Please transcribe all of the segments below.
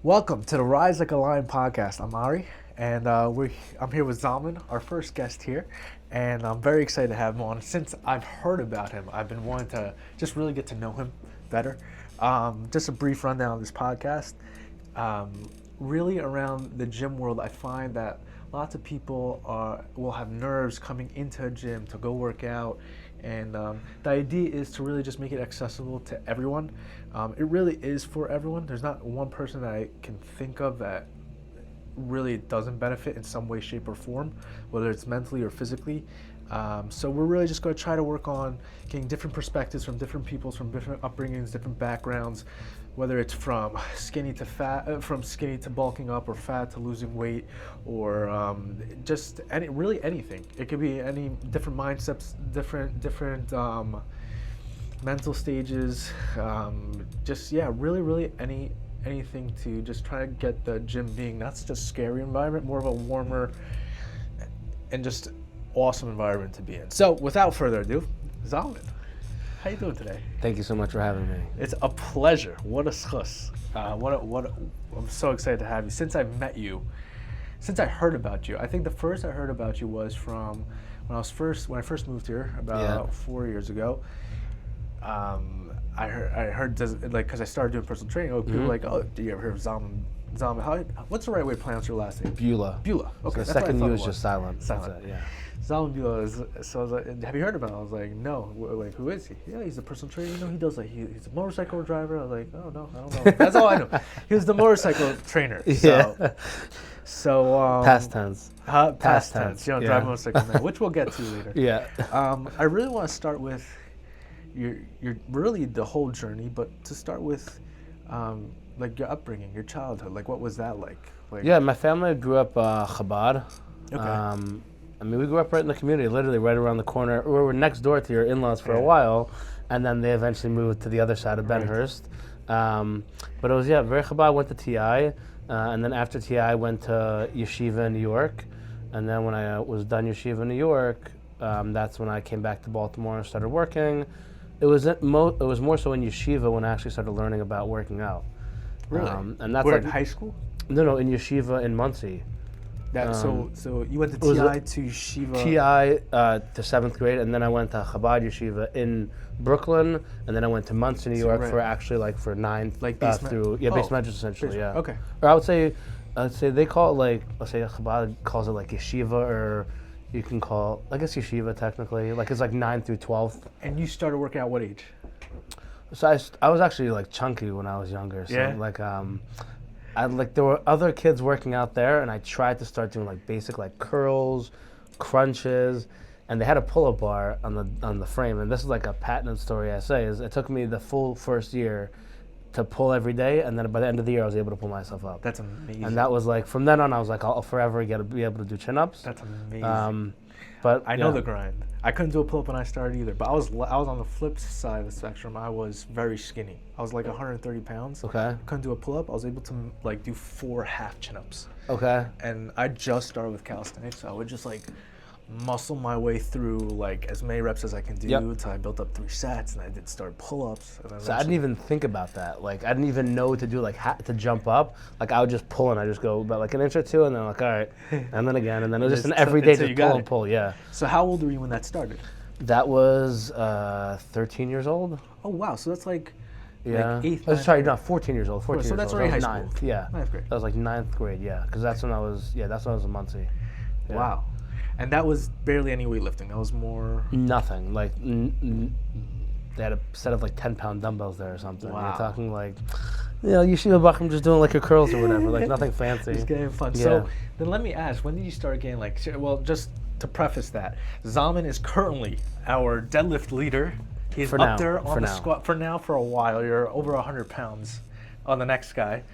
Welcome to the Rise Like a Lion podcast. I'm Ari, and I'm here with Zalman, our first guest here, and I'm very excited to have him on. Since I've heard about him, I've been wanting to just really get to know him better. Just a brief rundown of this podcast. Really around the gym world, I find that lots of people will have nerves coming into a gym to go work out, and the idea is to really just make it accessible to everyone. It really is for everyone. There's not one person that I can think of that really doesn't benefit in some way, shape, or form, whether it's mentally or physically. So we're really just going to try to work on getting different perspectives from different people, from different upbringings, different backgrounds, whether it's from skinny to fat, from skinny to bulking up, or fat to losing weight, or just really anything. It could be any different mindsets, different mental stages, really anything to just try to get the gym being not just a scary environment, more of a warmer and just awesome environment to be in. So without further ado, Zalman, how you doing today? Thank you so much for having me. It's a pleasure. What a schus. I'm so excited to have you. Since I heard about you, I think the first I heard about you was from when I first moved here about 4 years ago. I heard because I started doing personal training. People were like, oh, do you ever hear of Zalman? What's the right way to pronounce your last name? Bulua. Okay. So the second U is just silent. Silent. Yeah. Zalman Bulua. So I was like, have you heard about him? I was like, no. Like, who is he? Yeah, he's a personal trainer. He does he's a motorcycle driver. I was like, oh no, I don't know. That's all I know. He was the motorcycle trainer. So past tense. Past tense. Drive a motorcycle now, which we'll get to later. Yeah. I really want to start with your really the whole journey, but to start with, like your upbringing, your childhood. Like, what was that like? Yeah, my family grew up Chabad. Okay. We grew up right in the community, literally right around the corner. We were next door to your in-laws for a while, and then they eventually moved to the other side of Benhurst. But it was, very Chabad. Went to TI, and then after TI, I went to Yeshiva in New York. And then when I was done Yeshiva in New York, that's when I came back to Baltimore and started working. It was more so in Yeshiva when I actually started learning about working out. Really? And that's in high school? No, in Yeshiva in Muncie. So you went to TI to Yeshiva? TI to 7th grade, and then I went to Chabad Yeshiva in Brooklyn, and then I went to Muncie, New York for actually for 9th through base measures essentially. Yeah. Okay. Or I would say they call it let's say Chabad calls it Yeshiva, or you can call Yeshiva technically. It's 9th through 12th. And you started working out what age? So I was actually chunky when I was younger. So there were other kids working out there, and I tried to start doing basic curls, crunches, and they had a pull-up bar on the frame. And this is a patented story I say is it took me the full first year to pull every day, and then by the end of the year I was able to pull myself up. That's amazing. And that was from then on I was I'll forever be able to do chin-ups. That's amazing. But I know the grind. I couldn't do a pull-up when I started either, but I was on the flip side of the spectrum. I was very skinny. I was 130 pounds. Okay. Couldn't do a pull-up. I was able to do 4 half chin-ups. Okay. And I just started with calisthenics, so I would just muscle my way through as many reps as I can do until I built up 3 sets, and I did start pull-ups. So I didn't even think about that. I didn't even know to do to jump up. I would just pull, and I just go about an inch or two, and then all right, and then again, and then it was just an everyday just pull and pull. Yeah. So how old were you when that started? That was 13 years old. Oh wow! So that's 8th. Sorry, not 14 years old. 14 so years that's old. already high ninth. school. Yeah. 9th grade. That was 9th grade. Yeah, because that's when I was in Muncie. Yeah. Wow. And that was barely any weightlifting. That was more... Nothing. They had a set of 10-pound dumbbells there or something. Wow. You're talking Yeshiva Bachram just doing your curls or whatever. Nothing fancy. Just getting fun. Yeah. So then let me ask, when did you start getting just to preface that, Zalman is currently our deadlift leader. He's there on the squat for a while. You're over 100 pounds on the next guy.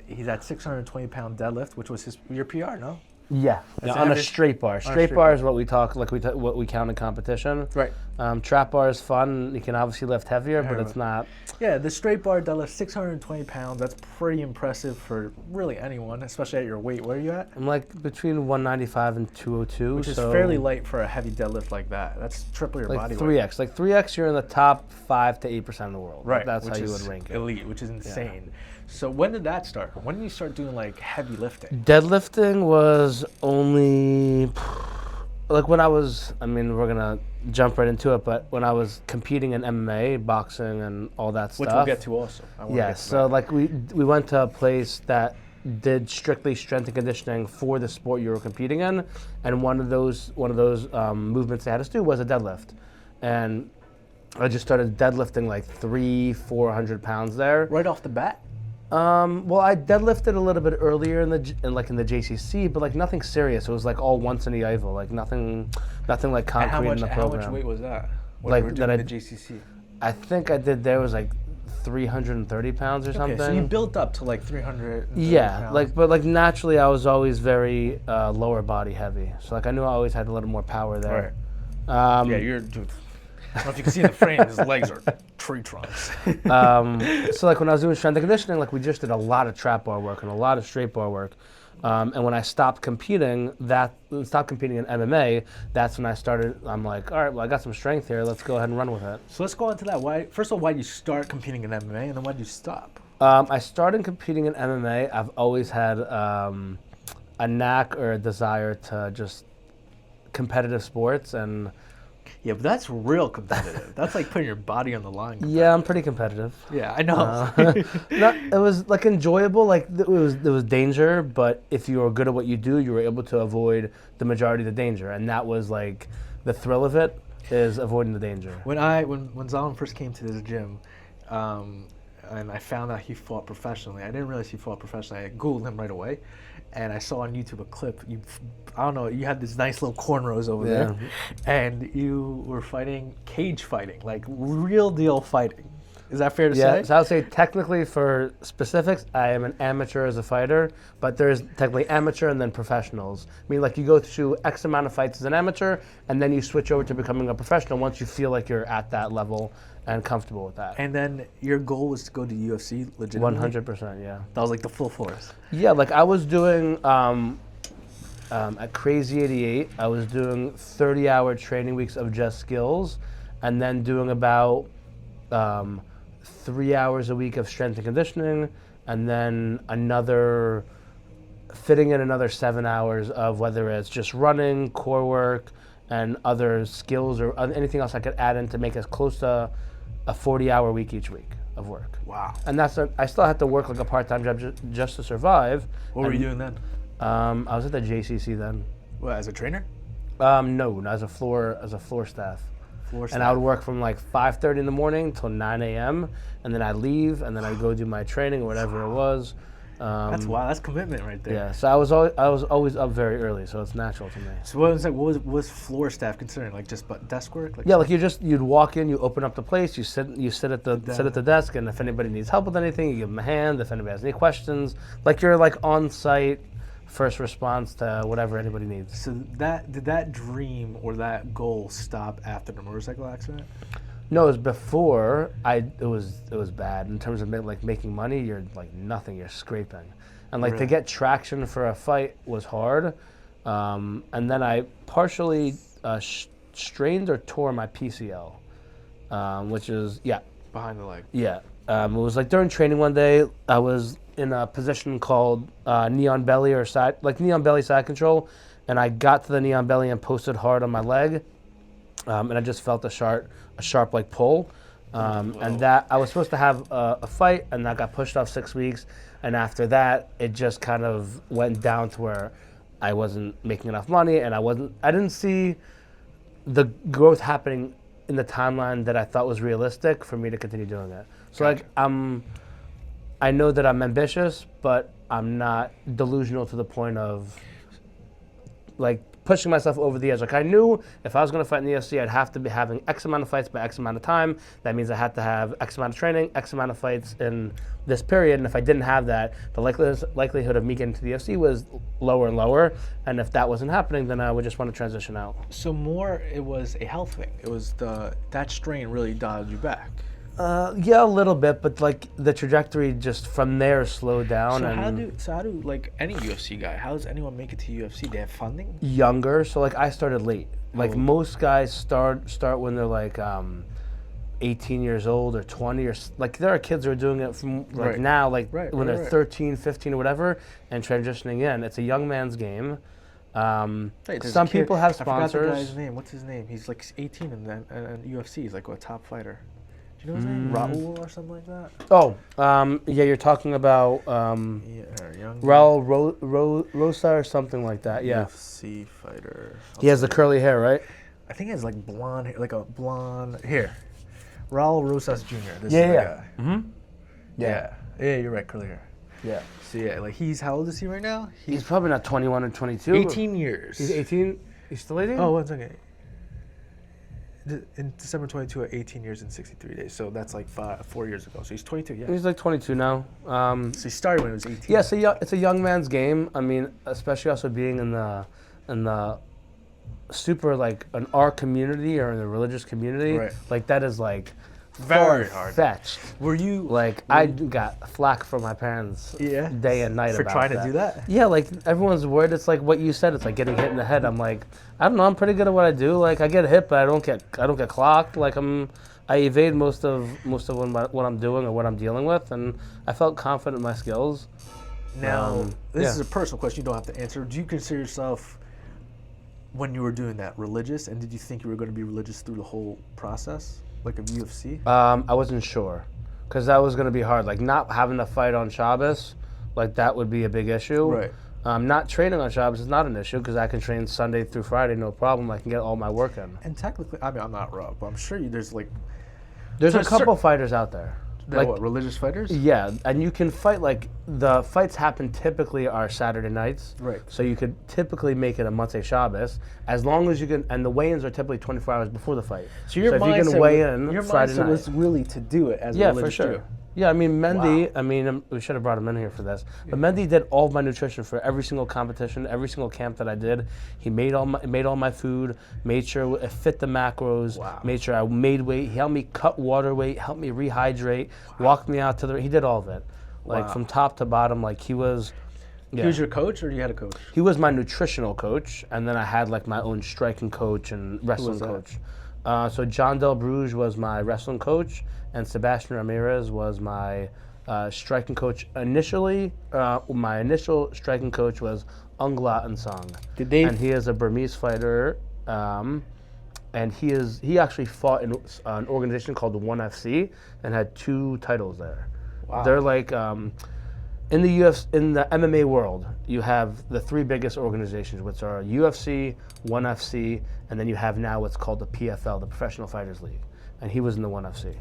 He's at 620-pound deadlift, which was your PR, no? Yeah, on a straight bar. Straight bar is what we talk, what we count in competition. Right. Trap bar is fun. You can obviously lift heavier, but it's not. Yeah, the straight bar deadlift, 620 pounds. That's pretty impressive for really anyone, especially at your weight. Where are you at? I'm between 195 and 202. Which is fairly light for a heavy deadlift like that. That's triple your body weight. 3x. 3x, you're in the top 5 to 8% of the world. Right. That's how you would rank it. Elite, which is insane. Yeah. So when did that start? When did you start doing like heavy lifting? Deadlifting was only like when I was. I mean, we're gonna jump right into it, but when I was competing in MMA, boxing, and all that stuff. Which we'll get to also. Yeah. So like we went to a place that did strictly strength and conditioning for the sport you were competing in, and one of those movements they had us do was a deadlift, and I just started deadlifting like 400 pounds there. Right off the bat? Well, I deadlifted a little bit earlier in the JCC, but like nothing serious. It was like all once in the Eiffel, like nothing like concrete in the program. How much weight was that? What Like you were that doing in the JCC? I think I did there was like 330 pounds or something. Okay, so you built up to like 300. Yeah, pounds. but naturally I was always very lower body heavy. So like I knew I always had a little more power there. Right. Yeah, you're dude. I don't know if you can see in the frame, his legs are tree trunks. So like when I was doing strength and conditioning, like we just did a lot of trap bar work and a lot of straight bar work. And when I stopped competing in MMA, that's when I started. I'm like, all right, well I got some strength here. Let's go ahead and run with it. So let's go into that. First of all, why did you start competing in MMA, and then why did you stop? I started competing in MMA. I've always had a knack or a desire to just competitive sports and. Yeah, but that's real competitive. That's like putting your body on the line. Yeah, I'm pretty competitive. Yeah, I know. It was like enjoyable. Like there was danger, but if you were good at what you do, you were able to avoid the majority of the danger, and that was like the thrill of it is avoiding the danger. When Zalman first came to this gym, and I found out he fought professionally. I didn't realize he fought professionally. I Googled him right away, and I saw on YouTube a clip. I don't know, you had this nice little cornrows over there, and you were fighting cage fighting, like real deal fighting. Is that fair to say? Yeah, so I would say technically for specifics, I am an amateur as a fighter, but there's technically amateur and then professionals. I mean, like you go through X amount of fights as an amateur, and then you switch over to becoming a professional once you feel like you're at that level and comfortable with that. And then your goal was to go to UFC legitimately? 100%, yeah. That was like the full force. Yeah, like I was doing, at Crazy 88, I was doing 30-hour training weeks of just skills, and then doing about 3 hours a week of strength and conditioning, and then fitting in another 7 hours of whether it's just running, core work, and other skills or anything else I could add in to make us close to a 40-hour week each week of work. Wow. And I still had to work like a part-time job just to survive. What were you doing then? I was at the JCC then. What, as a trainer? No, as a floor staff. And I would work from like 5:30 in the morning till 9 a.m. and then I'd leave and then I'd go do my training or whatever it was. That's commitment right there. Yeah, so I was always up very early, so it's natural to me. So what was floor staff considering? Like just desk work? Yeah, like you'd walk in, you open up the place, you sit at the desk, and if anybody needs help with anything, you give them a hand. If anybody has any questions, like you're like on site. First response to whatever anybody needs. So did that dream or that goal stop after the motorcycle accident? No, it was before. It was bad in terms of like making money. You're like nothing. You're scraping, and like to get traction for a fight was hard. And then I partially strained or tore my PCL, which is behind the leg. Yeah, it was like during training one day. I was in a position called neon belly or side, like neon belly side control, and I got to the neon belly and posted hard on my leg, and I just felt a sharp like pull, and that I was supposed to have a fight, and that got pushed off 6 weeks, and after that it just kind of went down to where I wasn't making enough money, and I didn't see the growth happening in the timeline that I thought was realistic for me to continue doing it. So like I know that I'm ambitious, but I'm not delusional to the point of like pushing myself over the edge. Like I knew if I was going to fight in the UFC, I'd have to be having X amount of fights by X amount of time. That means I had to have X amount of training, X amount of fights in this period. And if I didn't have that, the likelihood of me getting to the UFC was lower and lower. And if that wasn't happening, then I would just want to transition out. So more, it was a health thing. It was that strain really dialed you back. Yeah, a little bit, but like the trajectory just from there slowed down. So how do like any UFC guy? How does anyone make it to UFC? They have funding? Younger, so like I started late. Like most guys start when they're like 18 years old or 20 or like there are kids who are doing it from like now, like when they're 13, 15 or whatever, and transitioning in. It's a young man's game. Some people have sponsors. I forgot the guy's name. What's his name? He's like 18 and UFC. He's like a top fighter. Do you know his name? Raul or something like that? Oh, yeah, you're talking about Raul Rosa or something like that. Yeah. UFC fighter. He has the curly hair, right? I think he has like blonde hair, like a blonde hair. Raul Rosas Jr. This Yeah, is the yeah. guy. Mm-hmm. Yeah. Yeah, you're right, curly hair. Yeah. So yeah, like how old is he right now? He's probably not 21 or 22. 18 years. He's 18? He's still 18? Oh, 1 second. In December 22 at 18 years and 63 days. So that's like 4 years ago. So he's 22, yeah. He's like 22 now. So he started when he was 18. Yeah, so it's a young man's game. I mean, especially also being in the super like an art community or in the religious community. Right. Like that is like very hard. Fetched. Were you like I got flack from my parents day and night for about trying to do that? Yeah, like everyone's worried. It's like what you said. It's like getting hit in the head. I'm like, I don't know. I'm pretty good at what I do. Like I get hit, but I don't get clocked. Like I evade most of what I'm doing or what I'm dealing with, and I felt confident in my skills. Now, this is a personal question. You don't have to answer. Do you consider yourself, when you were doing that, religious? And did you think you were going to be religious through the whole process? Like a UFC? I wasn't sure, because that was going to be hard. Like not having to fight on Shabbos, like that would be a big issue. Right. Not training on Shabbos is not an issue because I can train Sunday through Friday, no problem. I can get all my work in. And technically, I mean, I'm not Rob, but I'm sure there's a couple fighters out there. Like what, religious fighters? Yeah, and you can fight, like, the fights happen typically are Saturday nights. Right. So you could typically make it a Motzei Shabbos, as long as you can, and the weigh-ins are typically 24 hours before the fight. So your if you can weigh in your Friday night. was really to do it as a religious for sure. Jew. Yeah, I mean, Mendy, we should have brought him in here for this, but Mendy did all of my nutrition for every single competition, every single camp that I did. He made all my food, made sure it fit the macros, made sure I made weight. He helped me cut water weight, helped me rehydrate, walked me out to he did all of it. Like from top to bottom, like he was... Yeah. He was your coach, or you had a coach? He was my nutritional coach, and then I had like my own striking coach and wrestling coach. So John Del Bruges was my wrestling coach, and Sebastian Ramirez was my striking coach. Initially, my initial striking coach was Ungla Nsong. And he is a Burmese fighter, and he actually fought in an organization called the ONE FC and had 2 titles there. Wow. They're like in the MMA world, you have the 3 biggest organizations, which are UFC, ONE FC, and then you have now what's called the PFL, the Professional Fighters League. And he was in the ONE FC.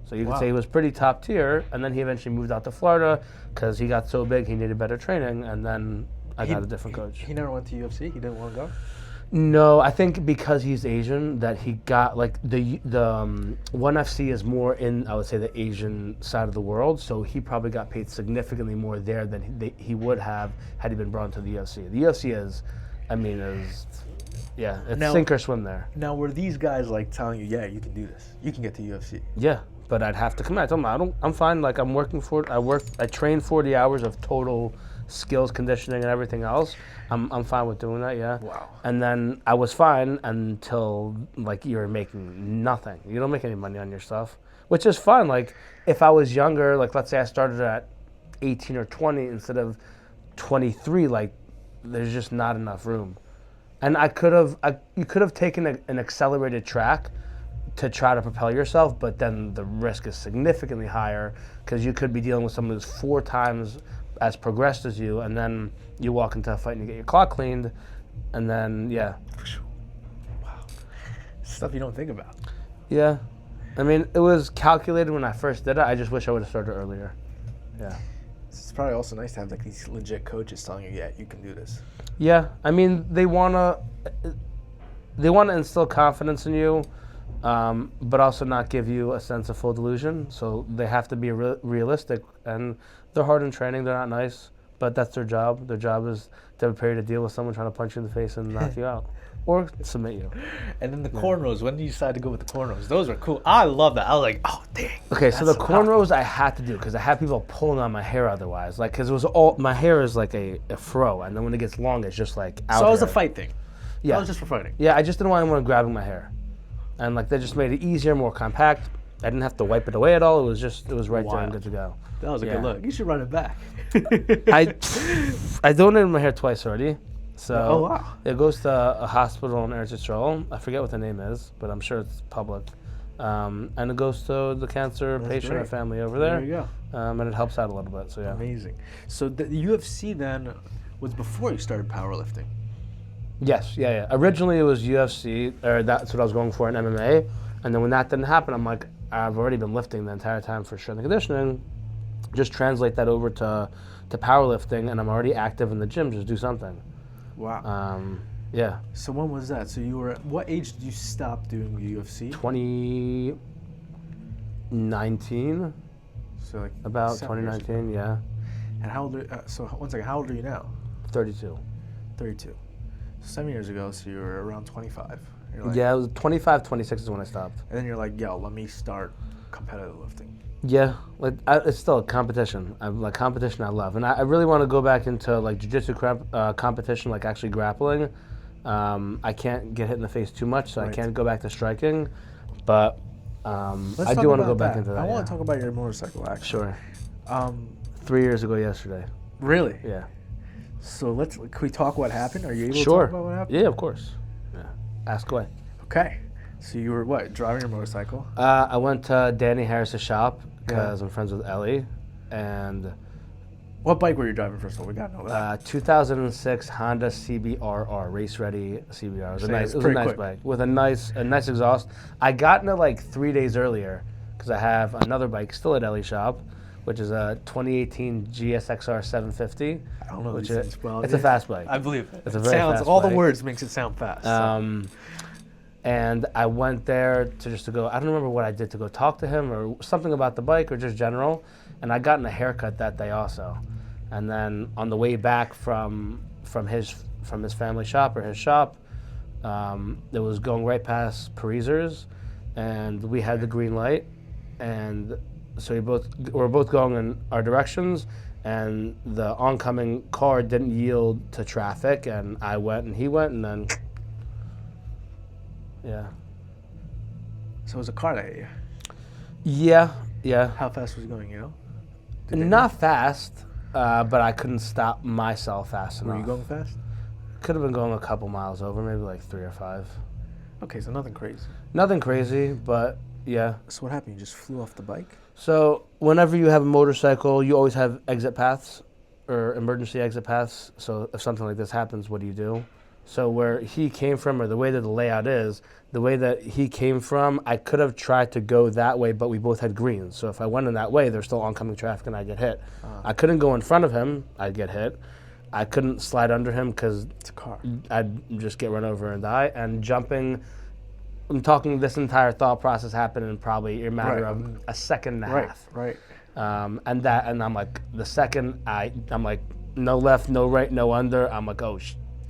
So you could say he was pretty top tier, and then he eventually moved out to Florida because he got so big he needed better training, and then I got a different coach. He never went to UFC? He didn't want to go? No, I think because he's Asian that he got, like, the ONE FC is more in, I would say, the Asian side of the world, so he probably got paid significantly more there than he would have had he been brought into the UFC. The UFC is, it's sink or swim there. Now, were these guys, like, telling you, yeah, you can do this, you can get to UFC? Yeah, but I'd have to come out. I told them, I'm fine, like, I'm working for it. I train 40 hours of total skills, conditioning, and everything else. I'm fine with doing that, yeah. Wow. And then I was fine until, like, you're making nothing. You don't make any money on your stuff, which is fine. Like, if I was younger, like, let's say I started at 18 or 20 instead of 23, like, there's just not enough room. And you could have taken an accelerated track to try to propel yourself, but then the risk is significantly higher because you could be dealing with someone who's 4 times as progressed as you, and then you walk into a fight and you get your clock cleaned, and then, Wow. Stuff you don't think about. Yeah. I mean, it was calculated when I first did it. I just wish I would have started earlier. Yeah. It's probably also nice to have, like, these legit coaches telling you, yeah, you can do this. Yeah. I mean, they wanna instill confidence in you, but also not give you a sense of full delusion. So they have to be realistic, and they're hard in training. They're not nice, but that's their job. Their job is to prepare to deal with someone trying to punch you in the face and knock you out or submit you. And then the cornrows. When did you decide to go with the cornrows? Those are cool. I love that. I was like, oh, dang. Okay, so the cornrows I had to do because I had people pulling on my hair otherwise. Like, because it was my hair is like a fro, and then when it gets long, it's just like out. So it was a fight thing. Yeah. That was just for fighting. Yeah, I just didn't want anyone grabbing my hair. And, like, they just made it easier, more compact. I didn't have to wipe it away at all. It was right there and Wild. good to go. That was a Yeah. good look. You should run it back. I donated my hair twice already. So Oh, wow. it goes to a hospital in Eretz Yisrael. I forget what the name is, but I'm sure it's public. And it goes to the cancer That's patient or great. family over there. There you go. And it helps out a little bit. So yeah. Amazing. So the UFC then was before you started powerlifting. Yes, yeah. Originally it was UFC, or that's what I was going for in MMA. And then when that didn't happen, I'm like, I've already been lifting the entire time for strength and conditioning. Just translate that over to powerlifting, and I'm already active in the gym. Just do something. Wow. Yeah. So when was that? So you were, what age did you stop doing UFC? 2019. So like About 7 years ago. 2019, yeah. And how old so one second, how old are you now? 32. 32. So 7 years ago, so you were around 25. You're like, Yeah, it was 25, 26 is when I stopped. And then you're like, yo, let me start competitive lifting. Yeah, like it's still a competition. Competition I love. And I really want to go back into like jiu-jitsu competition, like actually grappling. I can't get hit in the face too much, so I Right. can't go back to striking. But I do want to go back into that. I want yeah. to talk about your motorcycle, actually. Sure. Um, 3 years ago yesterday. really? Yeah. So can we talk what happened? Are you able to Sure. talk about what happened? Yeah, of course. Yeah. Ask away. Okay. So you were what, driving your motorcycle? I went to Danny Harris's shop because I'm friends with Ellie, and What bike were you driving, first of all? We got to know that. 2006 Honda CBRR, race ready CBR. It was a So nice, it's it was a pretty nice quick. bike with a nice exhaust. I got in it like 3 days earlier because I have another bike still at Ellie's shop, which is a 2018 GSXR 750. I don't know which these is- things well. It's a fast bike. I believe it. It's a It very sounds, fast all the bike. words makes it sound fast. so. And I went there to go, I don't remember what I did, to go talk to him or something about the bike or just general. And I gotten a haircut that day also. And then on the way back from his family shop or his shop, it was going right past Parisers, and we had the green light. And so we're both going in our directions, and the oncoming car didn't yield to traffic, and I went and he went, and then yeah. So it was a car that hit you. Yeah. How fast was he going, you know? Did they Not fast, but I couldn't stop myself fast know? enough. Were you going fast? Could have been going a couple miles over, maybe like 3 or 5. Okay, so nothing crazy. Nothing crazy, but yeah. So what happened? You just flew off the bike? So whenever you have a motorcycle, you always have exit paths or emergency exit paths. So if something like this happens, what do you do? So where he came from, or the way that the layout is, the way that he came from, I could have tried to go that way, but we both had greens. So if I went in that way, there's still oncoming traffic and I'd get hit. I couldn't go in front of him, I'd get hit. I couldn't slide under him because It's a car. I'd just get run over and die. And jumping, I'm talking, this entire thought process happened in probably a matter Right. of a second and a Right, half. right. And I'm like, the second I'm like, no left, no right, no under. I'm like, oh,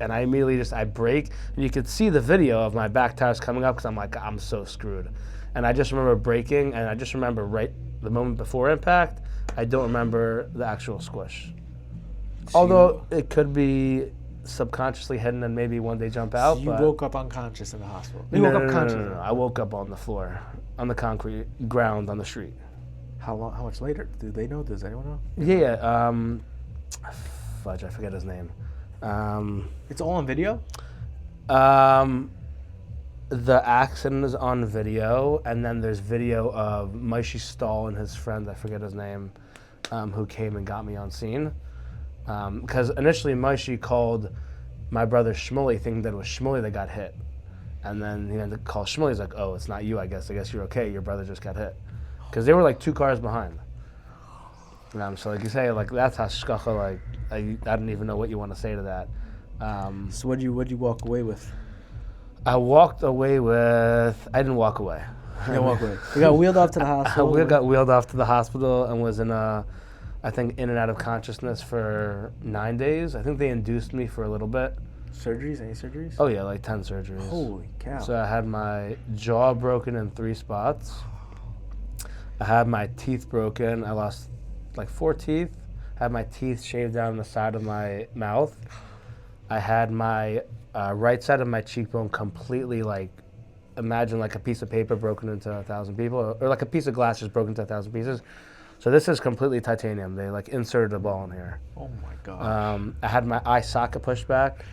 and I immediately I brake, and you could see the video of my back tires coming up because I'm like, I'm so screwed. And I just remember braking, and I just remember right the moment before impact. I don't remember the actual squish. Although it could be subconsciously hidden and maybe one day jump out. You but woke up unconscious in the hospital. You no, woke no, up no, conscious. no. I woke up on the floor, on the concrete ground on the street. How long? How much later? Do they know? Does anyone know? Yeah. Fudge, I forget his name. It's all on video. The accident is on video, and then there's video of Maishi Stahl and his friend, I forget his name, who came and got me on scene. Because initially Maishi called my brother Shmuley, thinking that it was Shmuley that got hit. And then he had to call Shmuley. He's like, oh, it's not you, I guess. I guess you're okay. Your brother just got hit. Because they were like 2 cars behind. So like you say, like that's how shkacha, like I don't even know what you want to say to that. So what'd you walk away with? I walked away with, I didn't walk away. You didn't walk away. You got wheeled off to the hospital. We got wheeled off to the hospital and was in I think in and out of consciousness for 9 days. I think they induced me for a little bit. Surgeries? Any surgeries? Oh yeah, like 10 surgeries. Holy cow. So I had my jaw broken in 3 spots. I had my teeth broken. I lost like 4 teeth. I had my teeth shaved down the side of my mouth. I had my right side of my cheekbone completely like imagine like a piece of paper broken into 1,000 people, or like a piece of glass just broken into 1,000 pieces. So this is completely titanium. They like inserted a ball in here. Oh my god. I had my eye socket pushed back.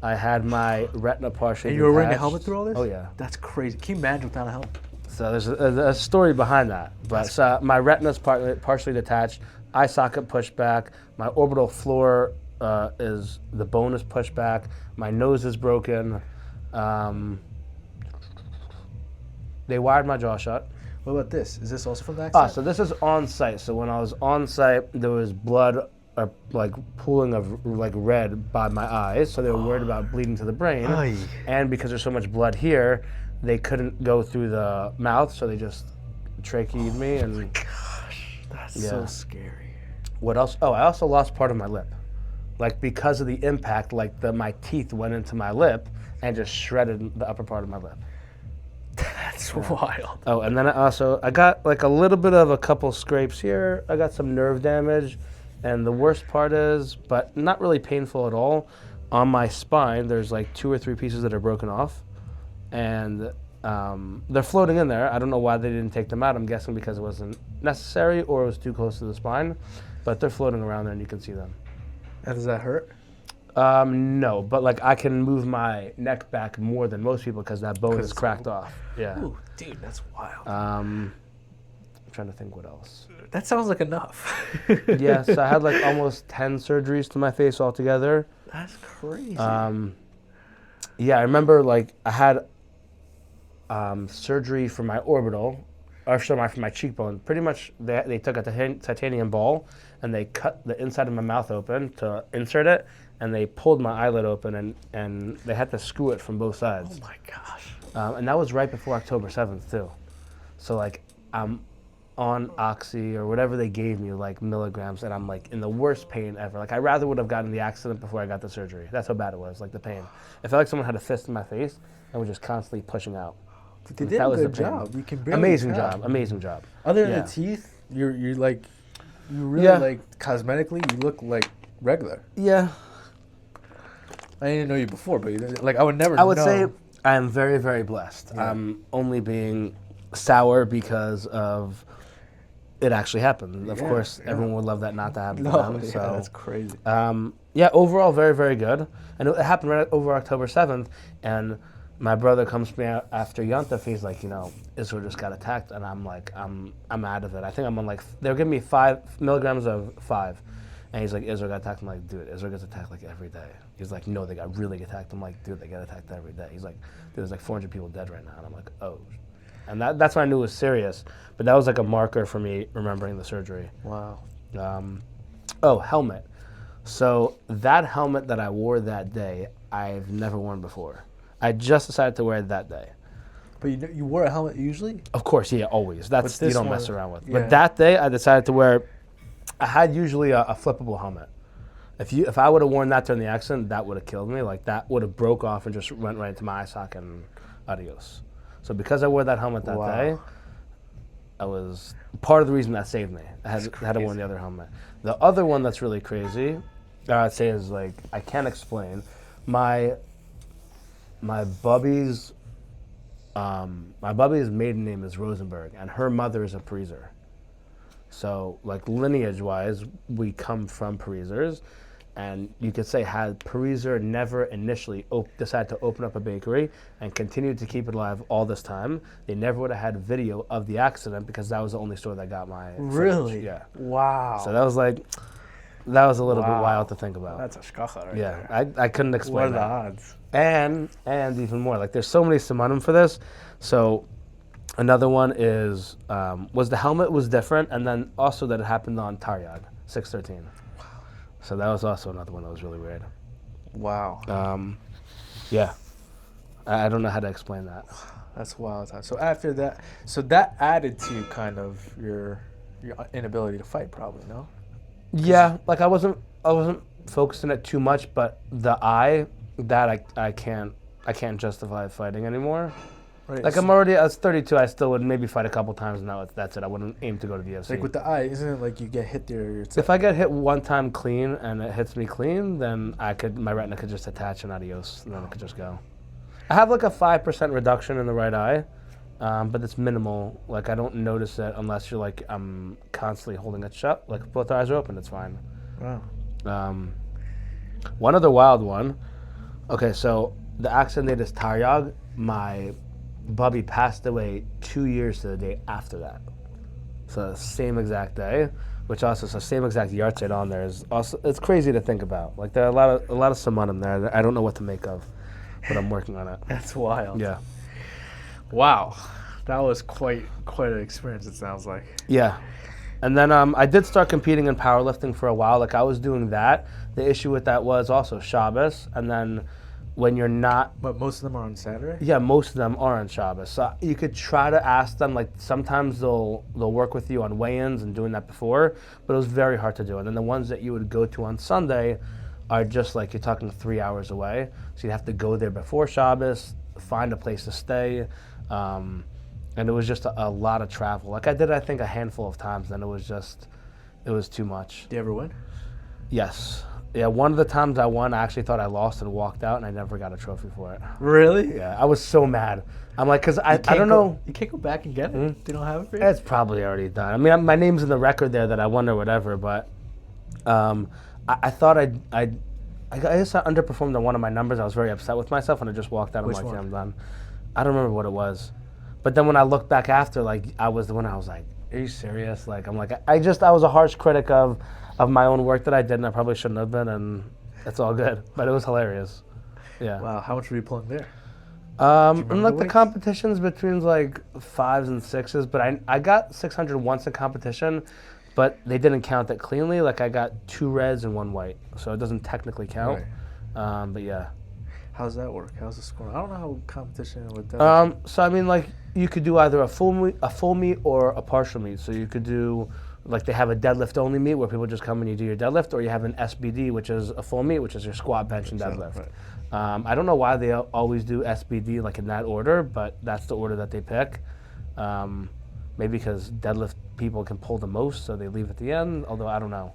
I had my retina partially And you were wearing a detached. helmet through all this? Oh yeah. That's crazy. Can you imagine without a helmet? So there's a story behind that. But my retina's partially detached. Eye socket pushed back. My orbital floor is the bone is pushed back. My nose is broken. They wired my jaw shut. What about this? Is this also from the accident? So this is on site. So when I was on site, there was blood, like pooling of like red by my eyes. So they were worried about bleeding to the brain. Ay. And because there's so much blood here, they couldn't go through the mouth, so they just tracheed me. And Oh my gosh, that's so scary. what else? Oh, I also lost part of my lip, like because of the impact. Like my teeth went into my lip and just shredded the upper part of my lip. That's wild. Oh, and then I got like a little bit of a couple scrapes here. I got some nerve damage, and the worst part is, but not really painful at all, on my spine there's like 2 or 3 pieces that are broken off, and they're floating in there. I don't know why they didn't take them out. I'm guessing because it wasn't necessary or it was too close to the spine, but they're floating around there and you can see them. And does that hurt? No, but like I can move my neck back more than most people because that bone is cracked off. Yeah. Ooh, dude, that's wild. I'm trying to think what else. That sounds like enough. Yes, I had like almost 10 surgeries to my face altogether. That's crazy. Yeah, I remember like I had surgery for my orbital, or sorry, for my cheekbone. Pretty much they took a titanium ball and they cut the inside of my mouth open to insert it, and they pulled my eyelid open and they had to screw it from both sides. Oh my gosh. And that was right before October 7th too. So like I'm on Oxy or whatever they gave me, like milligrams, and I'm like in the worst pain ever. Like I rather would have gotten the accident before I got the surgery. That's how bad it was, like the pain. It felt like someone had a fist in my face and was just constantly pushing out. But they did a good job. You can barely Amazing tell. job, amazing job. Other than Yeah. the teeth, you're like, you really Yeah. like cosmetically, you look like regular. Yeah. I didn't know you before, but like I would never know. I would say I am very, very blessed. Yeah. I'm only being sour because of it actually happened. Of course, everyone would love that not to happen to them. yeah, So that's crazy. yeah, overall, very, very good. And it happened right over October 7th, and my brother comes to me after Yontif. He's like, Israel just got attacked, and I'm like, I'm out of it. I think I'm on like, they're giving me 5 milligrams of 5. And he's like, Israel got attacked. I'm like, dude, Israel gets attacked like every day. He's like, no, they got really attacked. I'm like, dude, they get attacked every day. He's like, dude, there's like 400 people dead right now. And I'm like, oh. And that's when I knew it was serious. But that was like a marker for me remembering the surgery. Wow. Helmet. So that helmet that I wore that day, I've never worn before. I just decided to wear it that day. But you wore a helmet usually? Of course, yeah, always. That's you don't mess around with. Yeah. But that day, I decided to wear. I had usually a flippable helmet. If I would have worn that during the accident, that would have killed me. Like that would have broke off and just went right into my eye socket and adios. So because I wore that helmet that day, I was part of the reason that saved me. I had to wear the other helmet. The other one that's really crazy, I'd say is like I can't explain. My bubby's maiden name is Rosenberg, and her mother is a Pariser. So, like lineage-wise, we come from Parisers, and you could say had Pariser never initially decided to open up a bakery and continued to keep it alive all this time, they never would have had video of the accident because that was the only store that got my footage. Really? Yeah. Wow. So that was a little bit wild to think about. That's a shkacha right there. Yeah, I couldn't explain What are the that. odds? And even more, like there's so many simonim for this. So another one is was the helmet was different, and then also that it happened on Taryag 613. Wow. So that was also another one that was really weird. Wow. Yeah, I don't know how to explain that. That's wild. So after that, that added to kind of your inability to fight, probably, no? Yeah, like I wasn't focusing it too much, but the eye that I can't justify fighting anymore. Right. Like I was 32, I still would maybe fight a couple times. Now that's it. I wouldn't aim to go to the UFC. Like with the eye, isn't it like you get hit there? If I get hit one time clean and it hits me clean, then my retina could just attach and adios, and then it could just go. I have like a 5% reduction in the right eye, but it's minimal. Like I don't notice it unless you're like I'm constantly holding it shut. Like if both eyes are open, it's fine. Wow. One other wild one. Okay, so the accident they just Taryag, my bubby passed away 2 years to the day after that. So the same exact day, which also is the same exact yahrzeit on there is also, it's crazy to think about. Like there are a lot of simonim there that I don't know what to make of, but I'm working on it. That's wild. Yeah. Wow. That was quite an experience, it sounds like. Yeah. And then I did start competing in powerlifting for a while. Like I was doing that. The issue with that was also Shabbos, and then when you're not. But most of them are on Saturday? Yeah, most of them are on Shabbos. So you could try to ask them. Like sometimes they'll work with you on weigh-ins and doing that before, but it was very hard to do. And then the ones that you would go to on Sunday are just like you're talking 3 hours away. So you'd have to go there before Shabbos, find a place to stay. And it was just a lot of travel. Like I did, I think, a handful of times, and it was too much. Did you ever win? Yes. Yeah, one of the times I won, I actually thought I lost and walked out, and I never got a trophy for it. Really? Yeah, I was so mad. I'm like, because I don't know. You can't go back and get it? Mm-hmm. They don't have it for you? It's probably already done. I mean, my name's in the record there that I won or whatever, but I thought I guess I underperformed on one of my numbers. I was very upset with myself, and I just walked out. Which I'm like, one? yeah, I'm done. I don't remember what it was. But then when I look back after, like, I was the one, I was like, are you serious? Like, I'm like, I was a harsh critic of my own work that I did, and I probably shouldn't have been, and it's all good. But it was hilarious. Yeah. Wow, how much were you pulling there? And like the weights? competitions between like 5s and 6s, but I got 600 once in competition, but they didn't count that cleanly. Like I got 2 reds and 1 white, so it doesn't technically count. Right. But yeah. How's that work? How's the score? I don't know how competition with that. So I mean, like you could do either a full meet or a partial meet. So you could do like they have a deadlift only meet where people just come and you do your deadlift, or you have an SBD, which is a full meet, which is your squat, bench, and deadlift. Right. I don't know why they always do SBD like in that order, but that's the order that they pick. Maybe because deadlift people can pull the most, so they leave at the end. Although I don't know.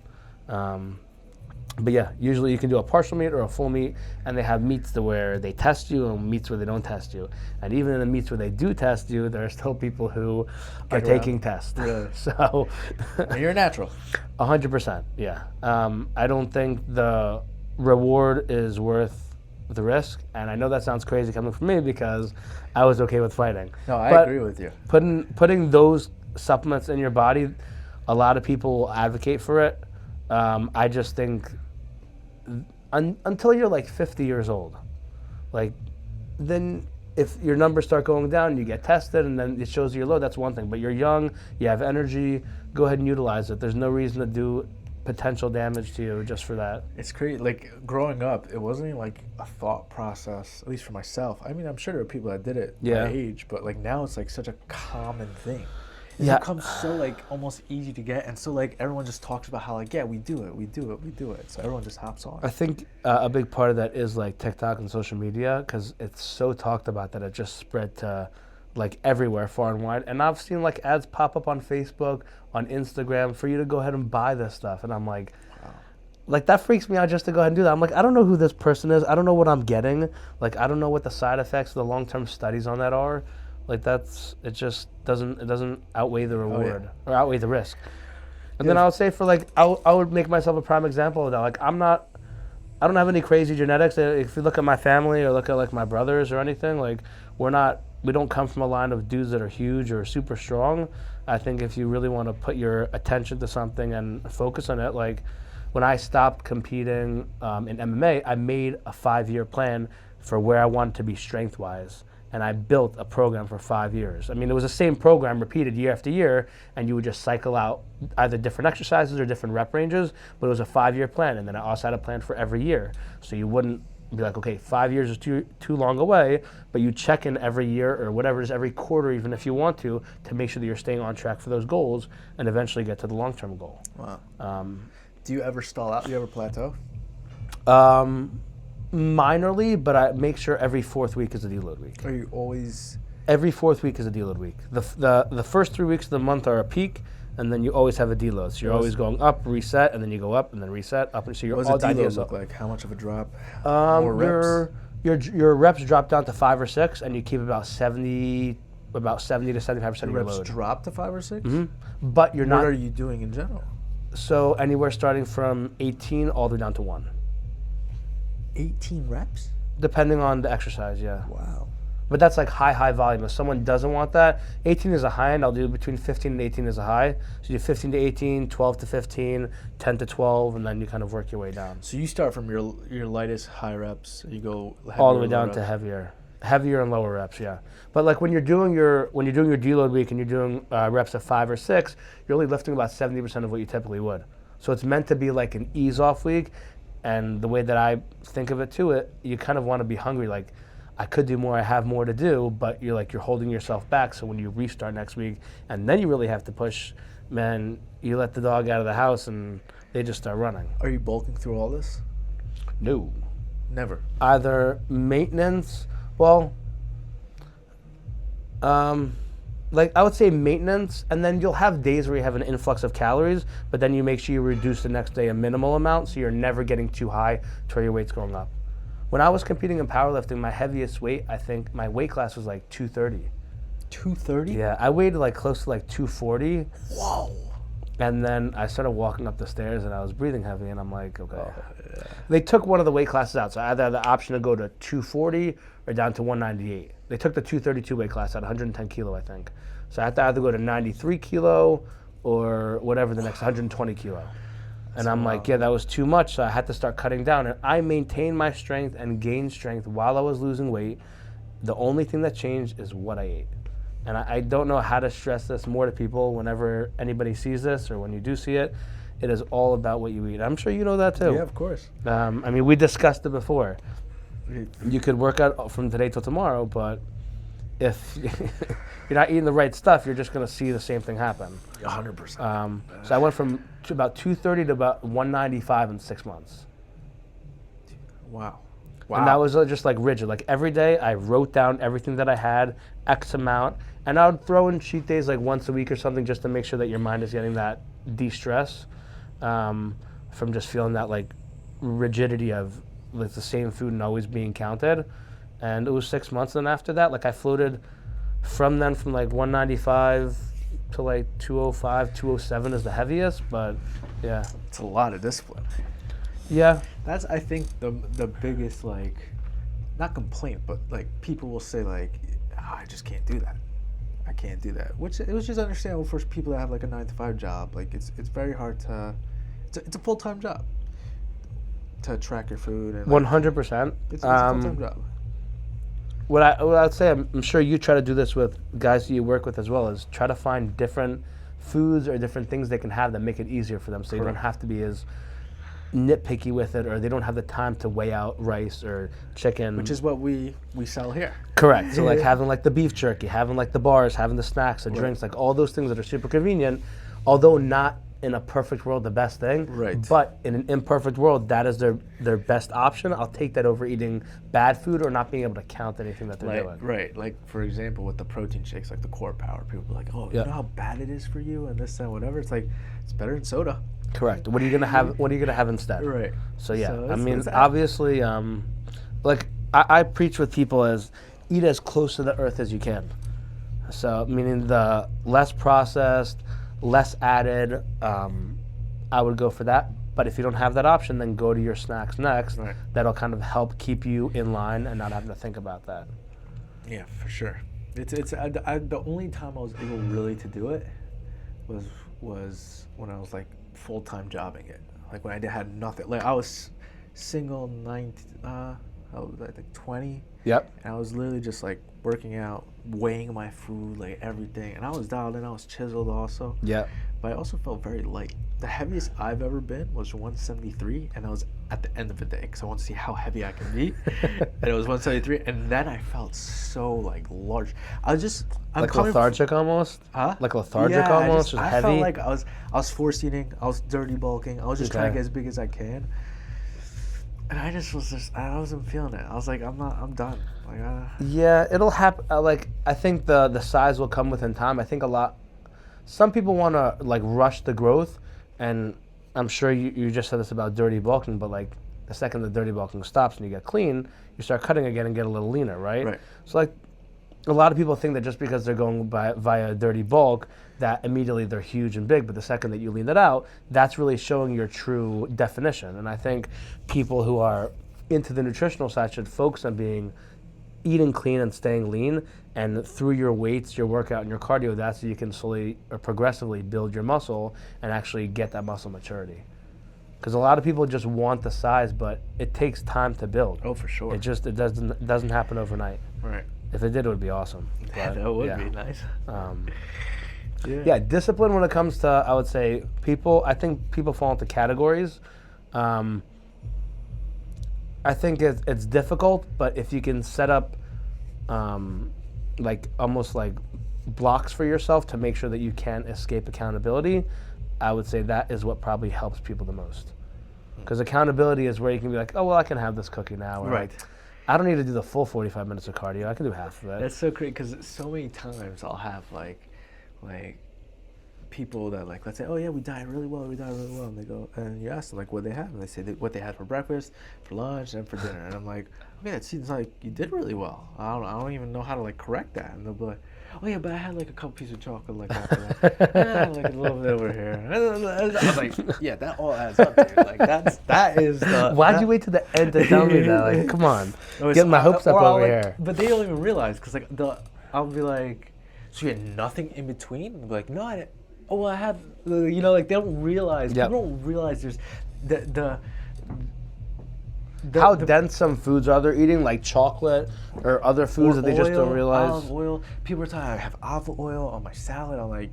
But yeah, usually you can do a partial meet or a full meet, and they have meets to where they test you and meets where they don't test you. And even in the meets where they do test you, there are still people who are taking tests. Really? So And you're a natural. 100%, yeah. I don't think the reward is worth the risk, and I know that sounds crazy coming from me because I was okay with fighting. No, I agree with you. Putting those supplements in your body, a lot of people will advocate for it. I just think until you're like 50 years old, like then if your numbers start going down, you get tested and then it shows you're low, that's one thing. But you're young, you have energy, go ahead and utilize it. There's no reason to do potential damage to you just for that. It's crazy. Like growing up, it wasn't even like a thought process, at least for myself. I mean, I'm sure there are people that did it my age, but like now it's like such a common thing. It becomes so like almost easy to get, and so like everyone just talks about how like we do it. So everyone just hops on. I think a big part of that is like TikTok and social media because it's so talked about that it just spread to like everywhere, far and wide. And I've seen like ads pop up on Facebook, on Instagram for you to go ahead and buy this stuff, and I'm like, wow. Like that freaks me out just to go ahead and do that. I'm like, I don't know who this person is. I don't know what I'm getting. Like I don't know what the side effects, the long-term studies on that are. Like it just doesn't outweigh the reward or outweigh the risk. And then I would say for like I would make myself a prime example of that. Like I don't have any crazy genetics. If you look at my family or look at like my brothers or anything, like we don't come from a line of dudes that are huge or super strong. I think if you really want to put your attention to something and focus on it, like when I stopped competing in MMA, I made a 5-year plan for where I wanted to be strength-wise. And I built a program for 5 years. I mean, it was the same program repeated year after year, and you would just cycle out either different exercises or different rep ranges, but it was a 5-year plan, and then I also had a plan for every year. So you wouldn't be like, okay, 5 years is too long away, but you check in every year or whatever it is, every quarter even if you want to make sure that you're staying on track for those goals and eventually get to the long-term goal. Wow. Do you ever stall out? Do you ever plateau? Minorly, but I make sure every 4th week is a deload week. Are you always... Every 4th week is a deload week. The first 3 weeks of the month are a peak, and then you always have a deload. So you're always going up, reset, and then you go up, and then reset, up. And so you're what all does a deload ideas look up. like? How much of a drop? More reps? your reps drop down to 5 or 6, and you keep about 70 to 75% of your Reps load. drop to 5 or 6. But you're What not. are you doing in general? So anywhere starting from 18 all the way down to 1, 18 reps. depending on the exercise. Yeah. Wow. But that's like high volume. If someone doesn't want that, 18 is a high end. I'll do between 15 and 18 is a high. So you do 15 to 18, 12 to 15, 10 to 12, and then you kind of work your way down. So you start from your lightest high reps. You go All the way heavier, down low to reps. heavier and lower reps. Yeah. But like when you're doing your deload week and you're doing reps of 5 or 6, you're only lifting about 70% of what you typically would. So it's meant to be like an ease off week. And the way that I think of it too, you kind of want to be hungry. Like, I could do more, I have more to do, but you're holding yourself back. So when you restart next week and then you really have to push, man, you let the dog out of the house and they just start running. Are you bulking through all this? No. Never. Either maintenance, like I would say maintenance, and then you'll have days where you have an influx of calories, but then you make sure you reduce the next day a minimal amount so you're never getting too high to where your weight's going up. When I was competing in powerlifting, my heaviest weight, I think my weight class was like 230. 230? Yeah, I weighed like close to like 240. Whoa. And then I started walking up the stairs and I was breathing heavy and I'm like, okay. Oh, yeah. They took one of the weight classes out, so I either had the option to go to 240 or down to 198. They took the 232 weight class out, 110 kilo, I think. So I had to either go to 93 kilo or whatever the next 120 kilo. And I'm like, yeah, that was too much, so I had to start cutting down. And I maintained my strength and gained strength while I was losing weight. The only thing that changed is what I ate. And I don't know how to stress this more to people whenever anybody sees this or when you do see it. It is all about what you eat. I'm sure you know that too. Yeah, of course. I mean, we discussed it before. You could work out from today till tomorrow, but if you're not eating the right stuff, you're just going to see the same thing happen. 100%. So I went from about 230 to about 195 in 6 months. Wow. And that was just like rigid. Like every day I wrote down everything that I had, X amount, and I would throw in cheat days like once a week or something just to make sure that your mind is getting that de-stress from just feeling that like rigidity of like the same food and always being counted. And it was 6 months, and after that, like I floated from then from like 195 to like 205, 207 is the heaviest, but yeah. It's a lot of discipline. Yeah. That's, I think, the biggest, like, not complaint, but like people will say like, I just can't do that. I can't do that. Which it was just understandable for people that have like a 9-to-5 job. Like it's very hard to, it's a full-time job to track your food and like, 100%. it's a full-time job. What I would say, I'm sure you try to do this with guys that you work with as well, is try to find different foods or different things they can have that make it easier for them, so you don't have to be as nitpicky with it, or they don't have the time to weigh out rice or chicken. Which is what we sell here. Correct. So like having like the beef jerky, having like the bars, having the snacks, the drinks, like all those things that are super convenient, although not in a perfect world the best thing. Right. But in an imperfect world, that is their best option. I'll take that over eating bad food or not being able to count anything that they're doing. Right. Like for example, with the protein shakes, like the Core Power, people be like, "Oh, you know how bad it is for you," and this and whatever. It's like it's better than soda. Correct. What are you gonna have? What are you gonna have instead? Right. So yeah, So I mean, it's obviously, like I preach with people as eat as close to the earth as you can. So meaning the less processed, less added. I would go for that. But if you don't have that option, then go to your snacks next. Right. That'll kind of help keep you in line and not having to think about that. Yeah, for sure. The only time I was able really to do it was when I was like full-time jobbing it. Like when I had nothing. Like I was single, I was I think 20. Yep. And I was literally just like working out, weighing my food, like everything. And I was dialed in. I was chiseled also. Yep. But I also felt very light. The heaviest I've ever been was 173, and I was at the end of the day because I want to see how heavy I can be. And it was 173, and then I felt so like large. I'm like lethargic almost. Huh? Like lethargic almost, just I heavy. felt like I was force eating. I was dirty bulking. I was just trying to get as big as I can. And I wasn't feeling it. I was like, I'm done. Like, yeah, it'll happen. Like I think the size will come within time. I think some people want to like rush the growth, and I'm sure you just said this about dirty bulking, but like The second the dirty bulking stops and you get clean, you start cutting again and get a little leaner, right? Right. So like a lot of people think that just because they're going via dirty bulk, that immediately they're huge and big, but the second that you lean it out, that's really showing your true definition. And I think people who are into the nutritional side should focus on eating clean and staying lean, and through your weights, your workout, and your cardio, that's so you can slowly or progressively build your muscle and actually get that muscle maturity. Because a lot of people just want the size, but it takes time to build. Oh, for sure. It doesn't happen overnight. Right. If it did, it would be awesome. Yeah, that would be nice. Yeah, discipline when it comes to, I would say, I think people fall into categories. I think it's difficult, but if you can set up like almost like blocks for yourself to make sure that you can't escape accountability, I would say that is what probably helps people the most. Because accountability is where you can be like, oh, well, I can have this cookie now. Or Right. like, I don't need to do the full 45 minutes of cardio. I can do half of it. That's so crazy because so many times I'll have like people that like, let's say, oh yeah, we diet really well, and they go, and you ask them like what they have, and they say what they had for breakfast, for lunch, and for dinner, and I'm like, okay, it seems like you did really well. I don't even know how to like correct that, and they'll be like, oh yeah, but I had like a couple pieces of chocolate like after that, and like a little bit over here. And I was like, yeah, that all adds up, dude. Like that is. Why'd you wait to the end to tell me that? Like, come on, No, getting my hopes up over here. But they don't even realize because like I'll be like, so you had nothing in between? And I'll be like, no, I didn't. Oh well, I had, like they don't realize. Yep. People don't realize there's how dense some foods are they're eating, like chocolate or other foods that they just don't realize. Olive oil. People are telling me I have olive oil on my salad. I'm like,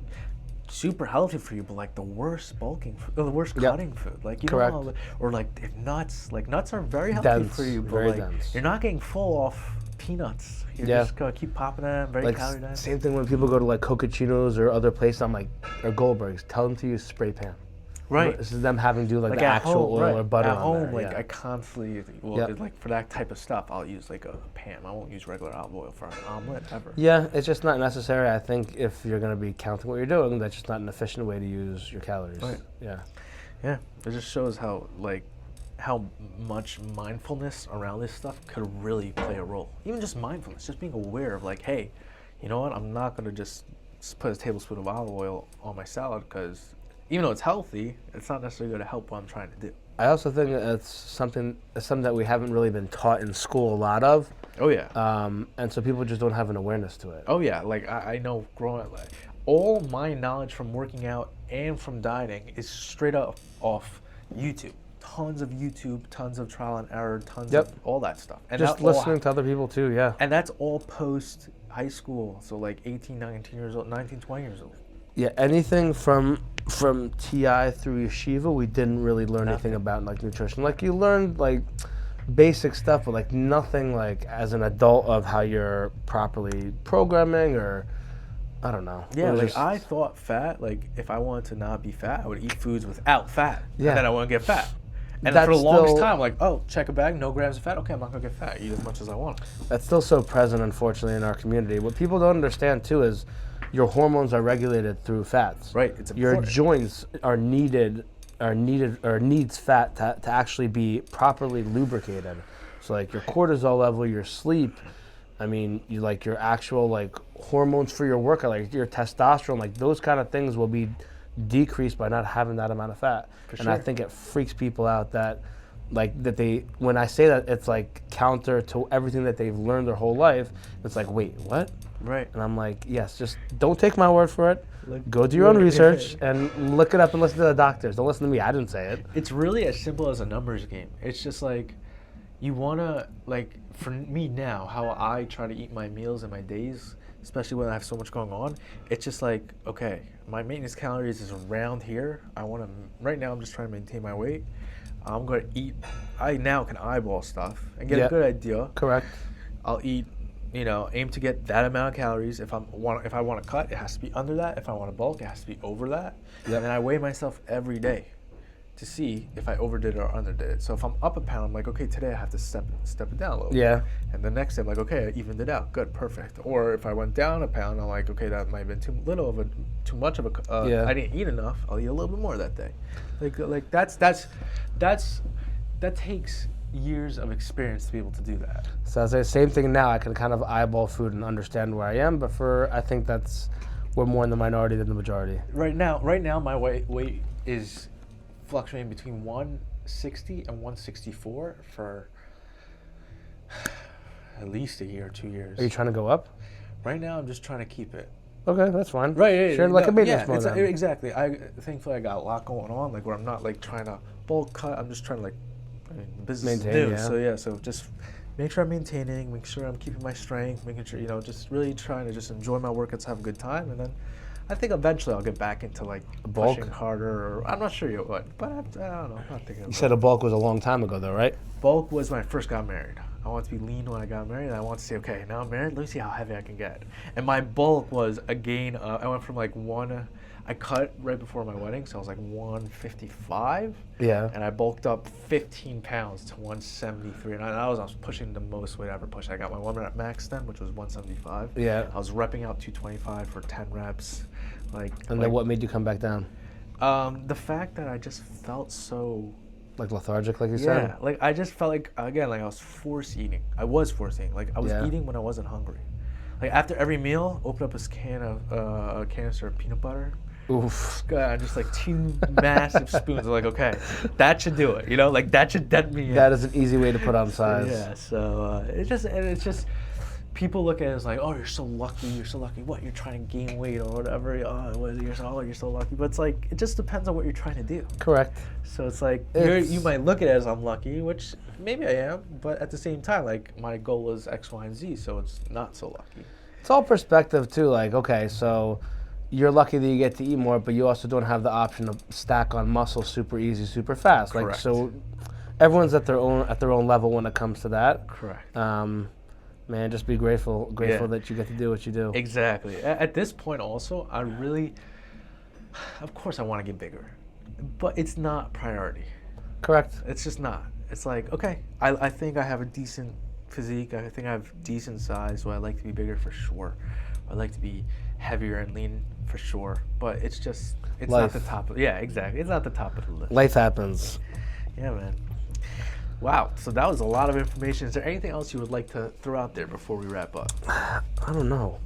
super healthy for you, but like the worst bulking, the worst cutting food. Like you Correct. know, or like if nuts. Like nuts are very healthy Dense, for you, but very like dense. you're not getting full off peanuts. You're just gonna keep popping them. Very Like calorie dense. same thing when people go to like Cocaccinos or other places. I'm like, or Goldberg's, tell them to use spray pan. Right. This is them having to do like the at actual home, oil right. or butter at on home, there. like Yeah. I constantly, like for that type of stuff, I'll use like a pan. I won't use regular olive oil for an omelet ever. Yeah, it's just not necessary. I think if you're going to be counting what you're doing, that's just not an efficient way to use your calories. Right. Yeah. Yeah, it just shows how much mindfulness around this stuff could really play a role. Even just mindfulness, just being aware of like, hey, you know what? I'm not gonna just put a tablespoon of olive oil on my salad because even though it's healthy, it's not necessarily going to help what I'm trying to do. I also think it's something that we haven't really been taught in school a lot of. Oh yeah. And so people just don't have an awareness to it. Oh yeah. Like I know growing up, like, all my knowledge from working out and from dieting is straight up off YouTube. Tons of YouTube, tons of trial and error, tons of all that stuff. And just listening to other people too, yeah. And that's all post high school, so like 18, 19 years old, 19, 20 years old. Yeah, anything from TI through yeshiva, we didn't really learn anything about like nutrition. Like you learned like basic stuff, but like nothing like as an adult of how you're properly programming or I don't know. Yeah, like I thought fat, like if I wanted to not be fat, I would eat foods without fat. Yeah. And then I wouldn't get fat. And That's for the longest still- time, like, oh, check a bag, no grams of fat. Okay, I'm not gonna get fat. Eat as much as I want. That's still so present, unfortunately, in our community. What people don't understand too is your hormones are regulated through fats. Right. It's Your important. joints needs fat to actually be properly lubricated. So like your cortisol level, your sleep, I mean, you like your actual like hormones for your workout, like your testosterone, like those kind of things will be decreased by not having that amount of fat. And I think it freaks people out that when I say that, it's like counter to everything that they've learned their whole life. It's like, wait, what? Right. And I'm like, yes, just don't take my word for it. Go do your own research and look it up and listen to the doctors. Don't listen to me. I didn't say it. It's really as simple as a numbers game. It's just like, you wanna, like, for me now, how I try to eat my meals and my days, especially when I have so much going on, it's just like, okay, my maintenance calories is around here. Right now I'm just trying to maintain my weight. I'm gonna eat, I now can eyeball stuff and get a good idea. Correct. I'll eat, aim to get that amount of calories. If I want to cut, it has to be under that. If I want to bulk, it has to be over that. And then I weigh myself every day to see if I overdid it or underdid it. So if I'm up a pound, I'm like, okay, today I have to step it down a little bit. And the next day I'm like, okay, I evened it out. Good, perfect. Or if I went down a pound, I'm like, okay, that might have been too much of a. I didn't eat enough. I'll eat a little bit more that day. Like that's that takes years of experience to be able to do that. So I say same thing now. I can kind of eyeball food and understand where I am, but I think we're more in the minority than the majority. Right now, my weight is fluctuating between 160 and 164 for at least a year or 2 years. Are you trying to go up? Right now, I'm just trying to keep it. Okay, that's fine. Right, sure, like a maintenance mode. Yeah, exactly. Thankfully, I got a lot going on, like where I'm not like trying to bulk cut. I'm just trying to like, business maintain. is new, so just make sure I'm maintaining, make sure I'm keeping my strength, making sure just really trying to just enjoy my workouts, have a good time, and then I think eventually I'll get back into like bulk? pushing harder. Or I'm not sure yet what, but I don't know. I'm not thinking. You said a bulk was a long time ago, though, right? Bulk was when I first got married. I wanted to be lean when I got married, and I wanted to say, okay, now I'm married, let me see how heavy I can get. And my bulk was a gain. I went from like I cut right before my wedding, so I was like 155. Yeah. And I bulked up 15 pounds to 173. And I was pushing the most weight I ever pushed. I got my 1 minute max then, which was 175. Yeah. I was repping out 225 for 10 reps. Then what made you come back down? The fact that I just felt so... Like lethargic, like you said? Yeah, like I just felt like, again, like I was force eating. I was force eating. Like I was eating when I wasn't hungry. Like after every meal, open up a canister of peanut butter. Oof. God, just like 2 massive spoons. I'm like, okay, that should do it. Like that should dent me in. That is an easy way to put on size. Yeah, so it's just people look at it as like, oh, you're so lucky. What, you're trying to gain weight or whatever? You're so lucky. But it's like, it just depends on what you're trying to do. Correct. So it's like, you might look at it as I'm lucky, which maybe I am, but at the same time, like my goal is X, Y, and Z, so it's not so lucky. It's all perspective too. Like, okay, so you're lucky that you get to eat more, but you also don't have the option to stack on muscle super easy, super fast. Correct. Like, so everyone's at their own level when it comes to that. Correct. Man, just be grateful that you get to do what you do. Exactly. At this point also, of course I want to get bigger, but it's not priority. Correct. It's just not. It's like, okay, I think I have a decent physique. I think I have decent size, so I like to be bigger for sure. I like to be heavier and lean for sure, but it's Life. not the top of, yeah, exactly. It's not the top of the list. Life happens. Yeah, man. Wow, so that was a lot of information. Is there anything else you would like to throw out there before we wrap up? I don't know.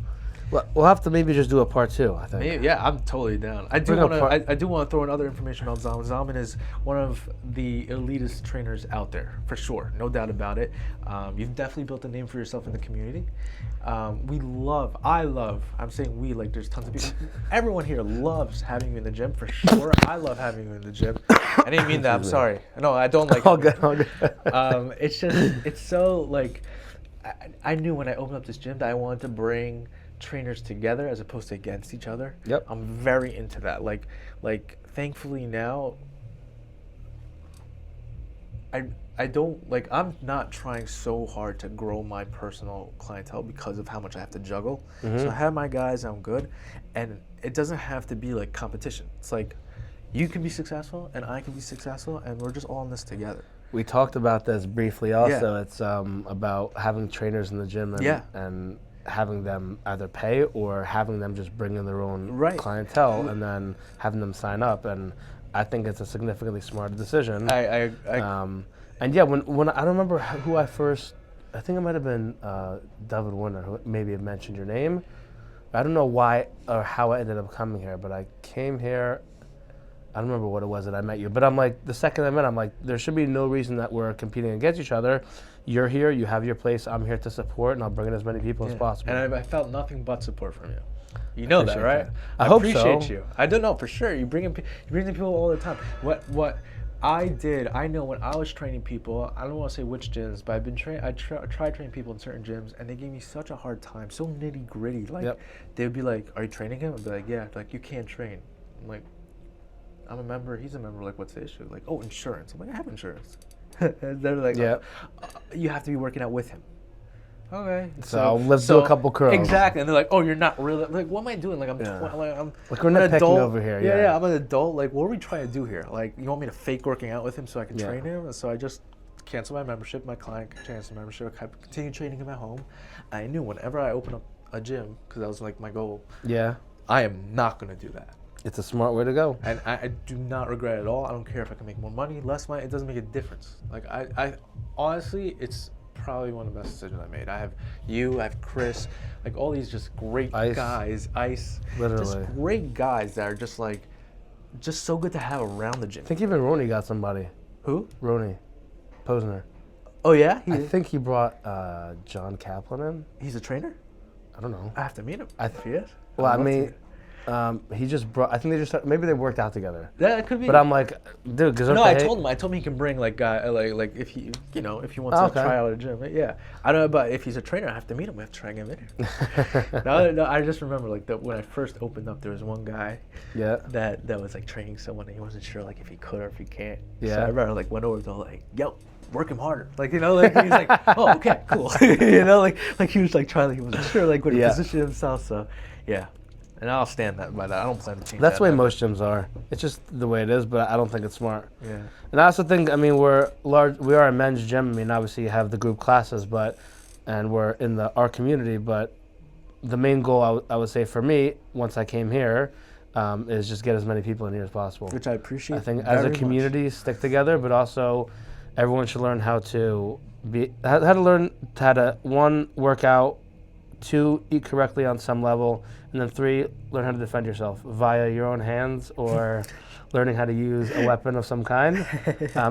We'll have to maybe just do a part 2, I think. Maybe, yeah, I'm totally down. I do want to throw in other information about Zalman. Zalman is one of the elitist trainers out there, for sure, no doubt about it. You've definitely built a name for yourself in the community. I'm saying we, like there's tons of people. Everyone here loves having you in the gym, for sure. I love having you in the gym. I didn't mean that, I'm sorry. No, I don't like all good. It's so like, I knew when I opened up this gym that I wanted to bring trainers together as opposed to against each other. Yep. I'm very into that. Like thankfully now, I'm not trying so hard to grow my personal clientele because of how much I have to juggle. Mm-hmm. So I have my guys, I'm good, and it doesn't have to be like competition. It's like you can be successful and I can be successful, and we're just all in this together. We talked about this briefly also. Yeah. It's about having trainers in the gym and having them either pay or having them just bring in their own clientele and then having them sign up. And I think it's a significantly smarter decision. And yeah, when I don't remember who I think it might have been David Warner, who maybe had mentioned your name. I don't know why or how I ended up coming here, but I came here. I don't remember what it was that I met you, but I'm like, the second I met, I'm like, there should be no reason that we're competing against each other. You're here, you have your place, I'm here to support, and I'll bring in as many people as possible. And I felt nothing but support from you. You know that, right? I hope appreciate so. you. I don't know for sure. You bring in people all the time. What I did, I know when I was training people, I don't want to say which gyms, but I've been I tried training people in certain gyms, and they gave me such a hard time, so nitty gritty. Like they would be like, "Are you training him?" I'd be like, "Yeah." Like, you can't train. I'm like, I'm a member. He's a member. Like, what's the issue? Like, oh, insurance. I'm like, I have insurance. And they're like, you have to be working out with him. Okay. So let's do a couple curls. Exactly. And they're like, oh, you're not really, like, what am I doing? Like, I'm like we're not picking over here. Yeah, I'm an adult. Like, what are we trying to do here? Like, you want me to fake working out with him so I can train him? And so I just canceled my membership. My client canceled my membership. I continued training him at home. I knew whenever I open up a gym, because that was like my goal. Yeah. I am not going to do that. It's a smart way to go. And I do not regret it at all. I don't care if I can make more money, less money. It doesn't make a difference. Like I honestly, it's probably one of the best decisions I made. I have you, I have Chris, like all these just great guys. Ice, literally, just great guys that are just like, just so good to have around the gym. I think even Roney got somebody. Who? Roney Posner. Oh yeah, I think he brought John Kaplan in. He's a trainer. I don't know. I have to meet him. If he is. Well, I mean. He just brought. I think they just maybe they worked out together. Yeah, it could be. But I'm like, dude, because no, I told him he can bring like if he if he wants to try out at a gym. Yeah, I don't know, but if he's a trainer, I have to meet him. We have to try and get him in here. no, I just remember like that when I first opened up, there was one guy. Yeah. That was like training someone, and he wasn't sure like if he could or if he can't. Yeah. So I remember like went over to like, yo, work him harder. Like like he's like, oh okay, cool. like he was like trying. He wasn't sure like where to position himself. So yeah. And I'll stand by that. I don't plan to change that. That's the way most gyms are. It's just the way it is, but I don't think it's smart. Yeah. And I also think, I mean, we are a men's gym. I mean, obviously you have the group classes, and we're in our community, but the main goal I would say for me, once I came here, is just get as many people in here as possible. Which I appreciate. I think as a community, stick together, but also everyone should learn how to work out, 2, eat correctly on some level, and then 3, learn how to defend yourself via your own hands or learning how to use a weapon of some kind.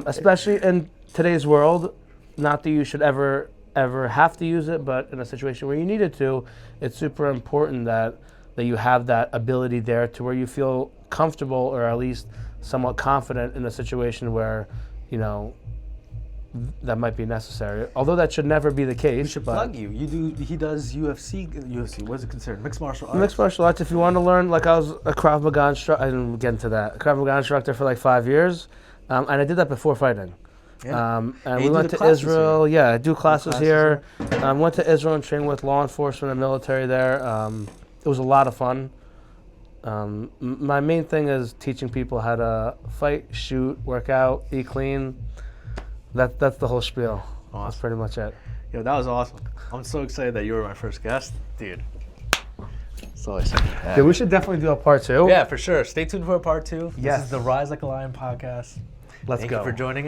Especially in today's world, not that you should ever have to use it, but in a situation where you needed to, it's super important that you have that ability there to where you feel comfortable or at least somewhat confident in a situation where, that might be necessary. Although that should never be the case. We should plug you. He does UFC. What is it considered? Mixed martial arts. Mixed martial arts. If you want to learn, like I was a Krav Maga instructor. I didn't get into that. A Krav Maga instructor for like 5 years, and I did that before fighting. Yeah. And we went to Israel. Here. Yeah, I do classes here. Went to Israel and trained with law enforcement and military there. It was a lot of fun. My main thing is teaching people how to fight, shoot, work out, eat clean. That's the whole spiel. Awesome. That's pretty much it. Yo, that was awesome. I'm so excited that you were my first guest, dude. So excited. Yeah, we should definitely do a part 2. Yeah, for sure. Stay tuned for a part 2. Yes. This is the Rise Like a Lion podcast. Let's go. Thank you for joining in.